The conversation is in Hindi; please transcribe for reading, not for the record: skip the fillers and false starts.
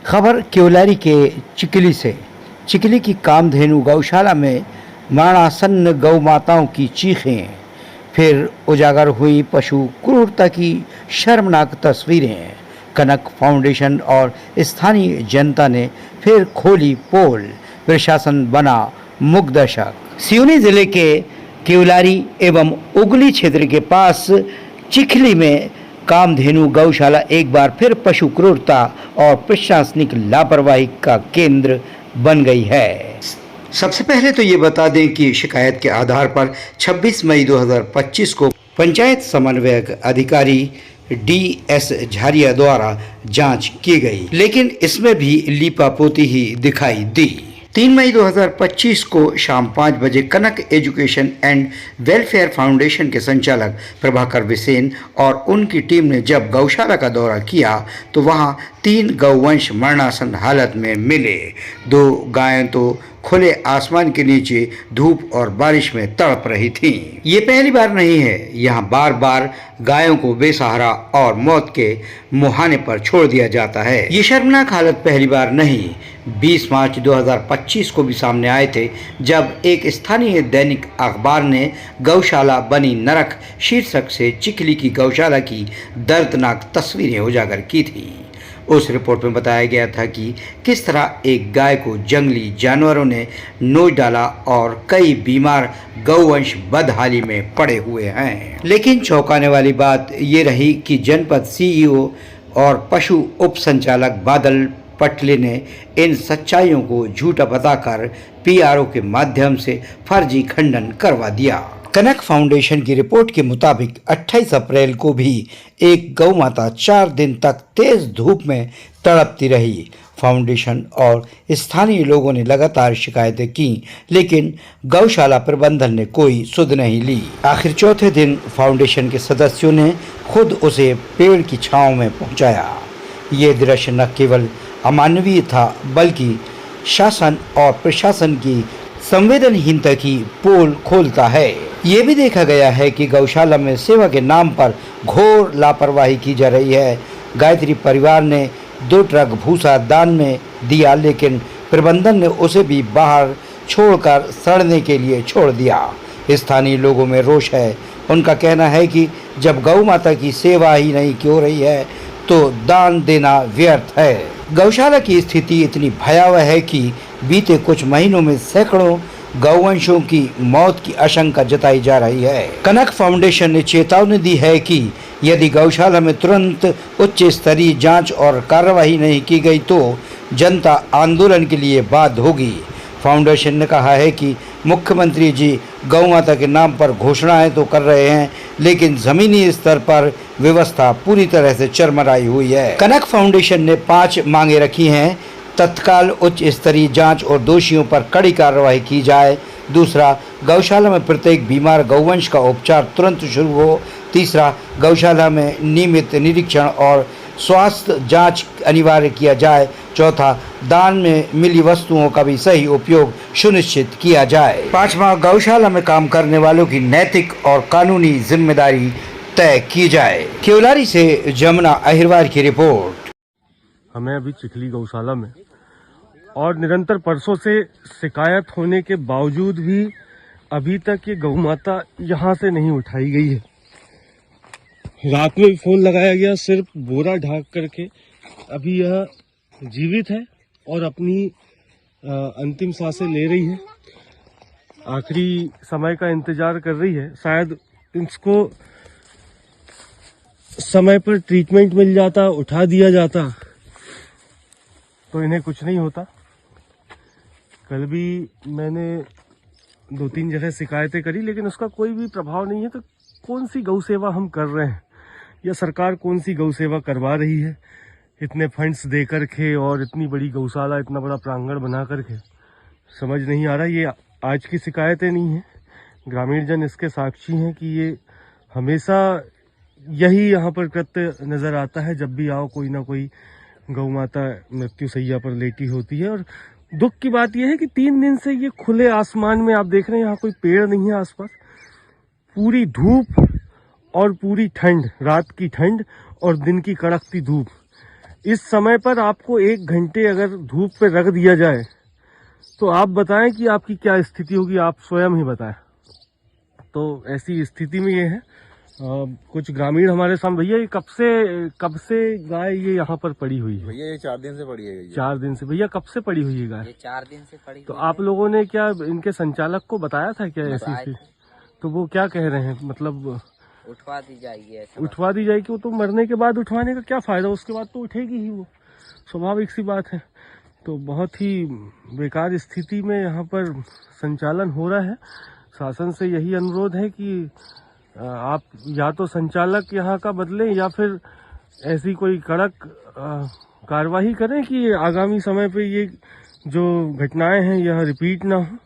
खबर केवलारी के चिकली से। चिकली की कामधेनु गौशाला में मरणासन्न गौ माताओं की चीखें, फिर उजागर हुई पशु क्रूरता की शर्मनाक तस्वीरें। कनक फाउंडेशन और स्थानीय जनता ने फिर खोली पोल, प्रशासन बना मुग्धशक। सिवनी जिले के केवलारी एवं उगली क्षेत्र के पास चिखली में कामधेनु गौशाला एक बार फिर पशु क्रूरता और प्रशासनिक लापरवाही का केंद्र बन गई है। सबसे पहले तो ये बता दें कि शिकायत के आधार पर 26 मई 2025 को पंचायत समन्वयक अधिकारी DS झारिया द्वारा जांच की गई, लेकिन इसमें भी लीपापोती ही दिखाई दी। 3 मई 2025 को शाम 5 बजे कनक एजुकेशन एंड वेलफेयर फाउंडेशन के संचालक प्रभाकर बिसेन और उनकी टीम ने जब गौशाला का दौरा किया तो वहां 3 गौवंश मरणासन हालत में मिले। 2 गायें तो खुले आसमान के नीचे धूप और बारिश में तड़प रही थीं। ये पहली बार नहीं है, यहाँ बार बार गायों को बेसहारा और मौत के मुहाने पर छोड़ दिया जाता है। ये शर्मनाक हालत पहली बार नहीं, 20 मार्च 2025 को भी सामने आए थे, जब एक स्थानीय दैनिक अखबार ने गौशाला बनी नरक शीर्षक से चिखली की गौशाला की दर्दनाक तस्वीरें उजागर की थी। उस रिपोर्ट में बताया गया था कि किस तरह एक गाय को जंगली जानवरों ने नोच डाला और कई बीमार गौवंश बदहाली में पड़े हुए हैं। लेकिन चौंकाने वाली बात ये रही कि जनपद CEO और पशु उप संचालक बादल पटले ने इन सच्चाइयों को झूठा बताकर PRO के माध्यम से फर्जी खंडन करवा दिया। कनक फाउंडेशन की रिपोर्ट के मुताबिक 28 अप्रैल को भी एक गौ माता 4 दिन तक तेज धूप में तड़पती रही। फाउंडेशन और स्थानीय लोगों ने लगातार शिकायतें की, लेकिन गौशाला प्रबंधन ने कोई सुध नहीं ली। आखिर चौथे दिन फाउंडेशन के सदस्यों ने खुद उसे पेड़ की छांव में पहुंचाया। ये दृश्य न केवल अमानवीय था, बल्कि शासन और प्रशासन की संवेदनहीनता की पोल खोलता है। ये भी देखा गया है कि गौशाला में सेवा के नाम पर घोर लापरवाही की जा रही है। गायत्री परिवार ने 2 ट्रक भूसा दान में दिया, लेकिन प्रबंधन ने उसे भी बाहर छोड़कर सड़ने के लिए छोड़ दिया। स्थानीय लोगों में रोष है। उनका कहना है कि जब गौ माता की सेवा ही नहीं हो रही है तो दान देना व्यर्थ है। गौशाला की स्थिति इतनी भयावह है कि बीते कुछ महीनों में सैकड़ों गौवंशों की मौत की आशंका जताई जा रही है। कनक फाउंडेशन ने चेतावनी दी है कि यदि गौशाला में तुरंत उच्च स्तरीय जांच और कार्रवाई नहीं की गई तो जनता आंदोलन के लिए बाध्य होगी। फाउंडेशन ने कहा है कि मुख्यमंत्री जी गौ माता के नाम पर घोषणाएं तो कर रहे हैं, लेकिन जमीनी स्तर पर व्यवस्था पूरी तरह से चरमराई हुई है। कनक फाउंडेशन ने 5 मांगे रखी हैं। तत्काल उच्च स्तरीय जांच और दोषियों पर कड़ी कार्रवाई की जाए। दूसरा, गौशाला में प्रत्येक बीमार गौवंश का उपचार तुरंत शुरू हो। तीसरा, गौशाला में नियमित निरीक्षण और स्वास्थ्य जांच अनिवार्य किया जाए। चौथा, दान में मिली वस्तुओं का भी सही उपयोग सुनिश्चित किया जाए। 5वां, गौशाला में काम करने वालों की नैतिक और कानूनी जिम्मेदारी तय की जाए। केवलारी से जमुना अहिरवार की रिपोर्ट। हमें अभी चिखली गौशाला में और निरंतर परसों से शिकायत होने के बावजूद भी अभी तक ये गौ माता यहाँ से नहीं उठाई गई है। रात में फोन लगाया गया, सिर्फ बोरा ढाक करके अभी यह जीवित है और अपनी अंतिम सांसें ले रही है। आखिरी समय का इंतजार कर रही है। शायद इसको समय पर ट्रीटमेंट मिल जाता, उठा दिया जाता तो इन्हें कुछ नहीं होता। कल भी मैंने 2-3 जगह शिकायतें करी, लेकिन उसका कोई भी प्रभाव नहीं है। तो कौन सी गौ सेवा हम कर रहे हैं या सरकार कौन सी गौ सेवा करवा रही है इतने फंड्स दे करके और इतनी बड़ी गौशाला, इतना बड़ा प्रांगण बना करके? समझ नहीं आ रहा। ये आज की शिकायतें नहीं है, ग्रामीण जन इसके साक्षी हैं कि ये हमेशा यही यहाँ पर कृत्य नजर आता है। जब भी आओ कोई ना कोई गौ माता मृत्यु सैया पर लेटी होती है। और दुख की बात यह है कि 3 दिन से ये खुले आसमान में आप देख रहे हैं, यहाँ कोई पेड़ नहीं है आसपास। पूरी धूप और पूरी ठंड, रात की ठंड और दिन की कड़कती धूप, इस समय पर आपको 1 घंटे अगर धूप पे रख दिया जाए तो आप बताएं कि आपकी क्या स्थिति होगी, आप स्वयं ही बताएं। तो ऐसी स्थिति में ये है। कुछ ग्रामीण हमारे सामने, भैया ये कब से गाय ये यहाँ पर पड़ी हुई है? भैया ये 4 दिन से पड़ी है ये। 4 दिन से। भैया कब से पड़ी हुई है गाय? ये 4 दिन से पड़ी तो हुई आप है। लोगों ने क्या इनके संचालक को बताया था क्या ऐसी बताया स्थिति? तो वो क्या कह रहे हैं, मतलब उठवा दी जाएगी ऐसा उठवा दी जाएगी? वो तो मरने के बाद उठवाने का क्या फायदा, उसके बाद तो उठेगी ही वो, स्वाभाविक सी बात है। तो बहुत ही बेकार स्थिति में यहाँ पर संचालन हो रहा है। शासन से यही अनुरोध है कि आप या तो संचालक यहाँ का बदलें या फिर ऐसी कोई कड़क कार्रवाई करें कि आगामी समय पे ये जो घटनाएं हैं यह रिपीट ना हो।